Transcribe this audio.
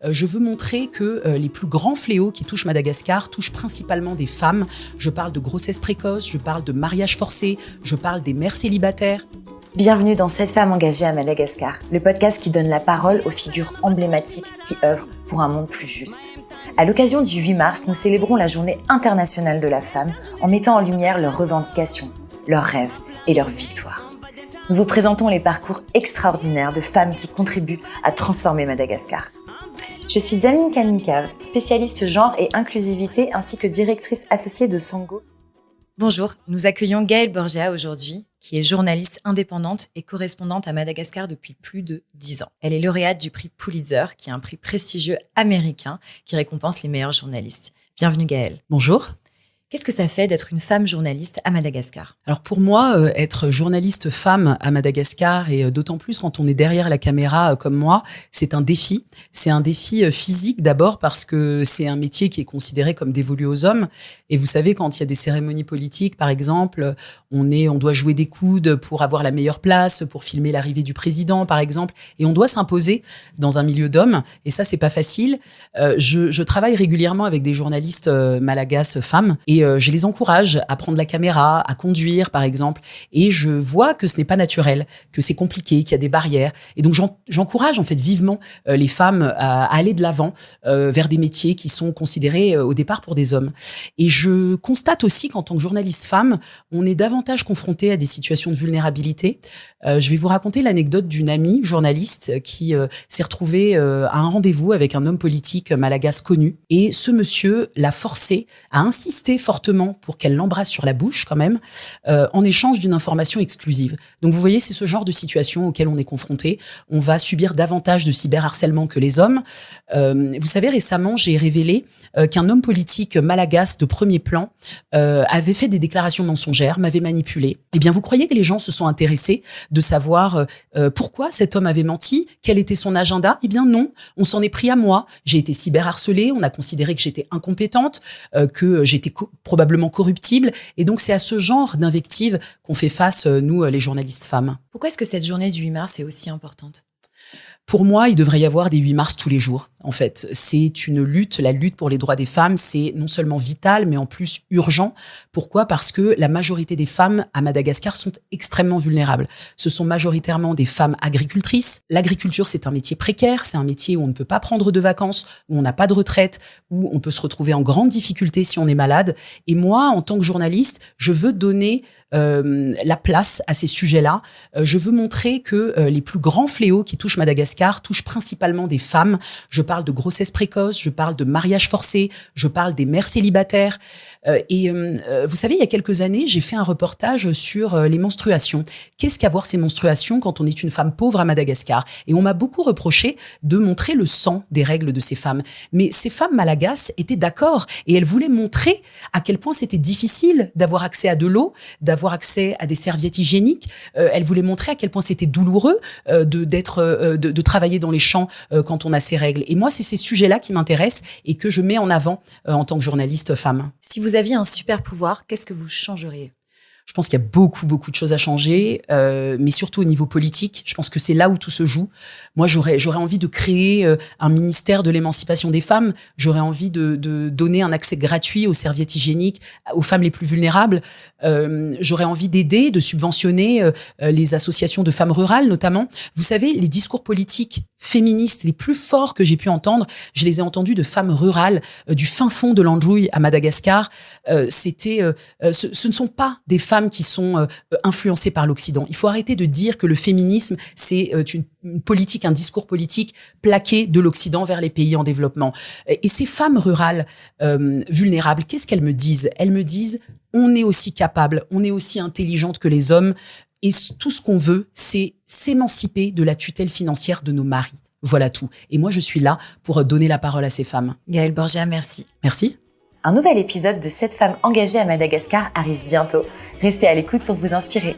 Je veux montrer que les plus grands fléaux qui touchent Madagascar touchent principalement des femmes. Je parle de grossesse précoce, je parle de mariage forcé, je parle des mères célibataires. Bienvenue dans 7 femmes engagées à Madagascar, le podcast qui donne la parole aux figures emblématiques qui œuvrent pour un monde plus juste. À l'occasion du 8 mars, nous célébrons la Journée internationale de la femme en mettant en lumière leurs revendications, leurs rêves et leurs victoires. Nous vous présentons les parcours extraordinaires de femmes qui contribuent à transformer Madagascar. Je suis Zamine Kaninkav, spécialiste genre et inclusivité ainsi que directrice associée de Sango. Bonjour, nous accueillons Gaëlle Borgia aujourd'hui, qui est journaliste indépendante et correspondante à Madagascar depuis plus de 10 ans. Elle est lauréate du prix Pulitzer, qui est un prix prestigieux américain qui récompense les meilleurs journalistes. Bienvenue Gaëlle. Bonjour. Qu'est-ce que ça fait d'être une femme journaliste à Madagascar ? Alors pour moi, être journaliste femme à Madagascar, et d'autant plus quand on est derrière la caméra comme moi, c'est un défi. C'est un défi physique d'abord parce que c'est un métier qui est considéré comme dévolu aux hommes. Et vous savez, quand il y a des cérémonies politiques, par exemple, on doit jouer des coudes pour avoir la meilleure place, pour filmer l'arrivée du président, par exemple. Et on doit s'imposer dans un milieu d'hommes. Et ça, c'est pas facile. Je travaille régulièrement avec des journalistes malagasy femmes. Et je les encourage à prendre la caméra, à conduire, par exemple. Et je vois que ce n'est pas naturel, que c'est compliqué, qu'il y a des barrières. Et donc, j'encourage en fait vivement les femmes à aller de l'avant vers des métiers qui sont considérés au départ pour des hommes. Et je constate aussi qu'en tant que journaliste femme, on est davantage confronté à des situations de vulnérabilité. Je vais vous raconter l'anecdote d'une amie journaliste qui s'est retrouvée à un rendez-vous avec un homme politique malagasy connu. Et ce monsieur l'a forcée à insister fortement pour qu'elle l'embrasse sur la bouche quand même, en échange d'une information exclusive. Donc vous voyez, c'est ce genre de situation auquel on est confronté. On va subir davantage de cyberharcèlement que les hommes. Vous savez, récemment, j'ai révélé qu'un homme politique malagasy de premier plan avait fait des déclarations mensongères, m'avait manipulé. Eh bien, vous croyez que les gens se sont intéressés de savoir pourquoi cet homme avait menti, quel était son agenda? Eh bien non, on s'en est pris à moi. J'ai été cyberharcelée, on a considéré que j'étais incompétente, que j'étais probablement corruptible. Et donc, c'est à ce genre d'invectives qu'on fait face, nous, les journalistes femmes. Pourquoi est-ce que cette journée du 8 mars est aussi importante ? Pour moi, il devrait y avoir des 8 mars tous les jours. En fait, c'est une lutte, la lutte pour les droits des femmes, c'est non seulement vital, mais en plus urgent. Pourquoi ? Parce que la majorité des femmes à Madagascar sont extrêmement vulnérables. Ce sont majoritairement des femmes agricultrices. L'agriculture, c'est un métier précaire, c'est un métier où on ne peut pas prendre de vacances, où on n'a pas de retraite, où on peut se retrouver en grande difficulté si on est malade. Et moi, en tant que journaliste, je veux donner la place à ces sujets-là. Je veux montrer que les plus grands fléaux qui touchent Madagascar touchent principalement des femmes. Je parle de grossesse précoce, je parle de mariage forcé, je parle des mères célibataires. Vous savez, il y a quelques années, j'ai fait un reportage sur les menstruations. Qu'est-ce qu'avoir ces menstruations quand on est une femme pauvre à Madagascar ? Et on m'a beaucoup reproché de montrer le sang des règles de ces femmes. Mais ces femmes malagasy étaient d'accord et elles voulaient montrer à quel point c'était difficile d'avoir accès à de l'eau, d'avoir accès à des serviettes hygiéniques. Elles voulaient montrer à quel point c'était douloureux de travailler dans les champs quand on a ces règles. Et moi, c'est ces sujets-là qui m'intéressent et que je mets en avant en tant que journaliste femme. Si vous aviez un super pouvoir, qu'est-ce que vous changeriez ? Je pense qu'il y a beaucoup de choses à changer, mais surtout au niveau politique. Je pense que c'est là où tout se joue. Moi, j'aurais envie de créer un ministère de l'émancipation des femmes. J'aurais envie de donner un accès gratuit aux serviettes hygiéniques aux femmes les plus vulnérables. J'aurais envie d'aider, de subventionner les associations de femmes rurales, notamment. Vous savez, les discours politiques féministes les plus forts que j'ai pu entendre, je les ai entendus de femmes rurales du fin fond de l'Andjouille à Madagascar. Ce ne sont pas des femmes qui sont influencées par l'Occident. Il faut arrêter de dire que le féminisme, c'est une politique, un discours politique plaqué de l'Occident vers les pays en développement. Et ces femmes rurales vulnérables, qu'est-ce qu'elles me disent ? Elles me disent, on est aussi capable, on est aussi intelligente que les hommes, et tout ce qu'on veut, c'est s'émanciper de la tutelle financière de nos maris. Voilà tout. Et moi, je suis là pour donner la parole à ces femmes. Gaëlle Borgia, merci. Merci. Un nouvel épisode de 7 femmes engagées à Madagascar arrive bientôt. Restez à l'écoute pour vous inspirer.